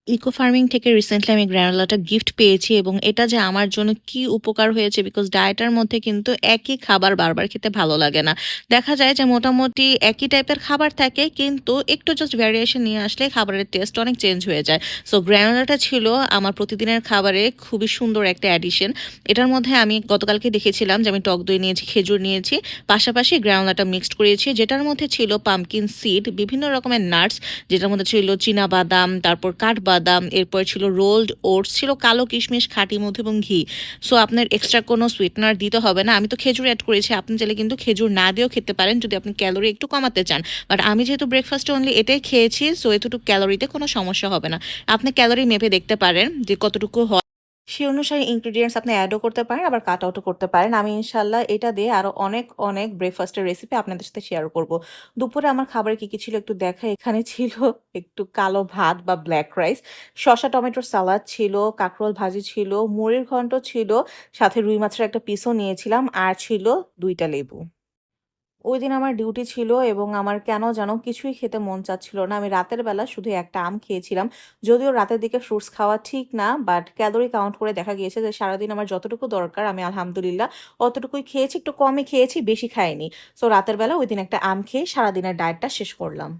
Eco farming থেকে recently আমি গ্রানোলাটা gift পেয়েছি এবং এটা যে আমার জন্য কি উপকার হয়েছে বিকজ ডায়েটের মধ্যে কিন্তু একই খাবার বারবার খেতে ভালো লাগে না। দেখা যায় যে মোটামুটি একই টাইপের খাবার থাকে কিন্তু একটু জাস্ট ভ্যারিয়েশন নিয়ে আসলে খাবারের টেস্ট অনেক চেঞ্জ হয়ে যায়। সো গ্রানোলাটা ছিল আমার প্রতিদিনের খাবারে খুবই সুন্দর একটা অ্যাডিশন। এটার মধ্যে আমি গতকালকে দেখেছিলাম যে আমি টক দই নিয়েছি, খেজুর নিয়েছি, পাশাপাশি গ্রানোলাটা মিক্সড করেছি যেটার মধ্যে ছিল পামকিন সিড, বিভিন্ন রকমের নাটস, যেটার মধ্যে ছিল চীনা বাদাম, তারপর কাঠবাদাম, এরপর ছিল রোলড ওটস, ছিল কালো কিশমিশ, খাঁটি মধু এবং ঘি। সো আপনার এক্সট্রা কোনো সুইটনার দিতে হবে না। আমি তো খেজুর অ্যাড করেছি, আপনি চাইলে কিন্তু খেজুর না দিয়েও খেতে পারেন যদি আপনি ক্যালোরি একটু কমাতে চান। বাট আমি যেহেতু ব্রেকফাস্টে অনলি এটাই খেয়েছি, সো এতটুকু ক্যালোরিতে কোনো সমস্যা হবে না। আপনি ক্যালোরি মেপে দেখতে পারেন যে কতটুকু হয়, সেই অনুসারে ইনগ্রিডিয়েন্টস আপনি অ্যাডও করতে পারেন, আবার কাট আউটও করতে পারেন। আমি ইনশাল্লাহ এটা দিয়ে আরো অনেক অনেক ব্রেকফাস্টের রেসিপি আপনাদের সাথে শেয়ার করব। দুপুরে আমার খাবারে কি কি ছিল একটু দেখা। এখানে ছিল একটু কালো ভাত বা ব্ল্যাক রাইস, শসা টমেটোর সালাদ ছিল, কাঁকরোল ভাজি ছিল, মুড়ির ঘন্ট ছিল, সাথে রুই মাছের একটা পিসও নিয়েছিলাম, আর ছিল 2টা লেবু। ওইদিন আমার ডিউটি ছিল এবং আমার কেন যেন কিছুই খেতে মন চাচ্ছিল না। আমি রাতের বেলা শুধু একটা আম খেয়েছিলাম। যদিও রাতের দিকে ফ্রুটস খাওয়া ঠিক না, বাট ক্যালোরি কাউন্ট করে দেখা গিয়েছে যে সারাদিন আমার যতটুকু দরকার আমি আলহামদুলিল্লাহ অতটুকুই খেয়েছি। একটু কমই খেয়েছি, বেশি খাইনি। সো রাতের বেলা ওইদিন একটা আম খেয়ে সারাদিনের ডায়েটটা শেষ করলাম।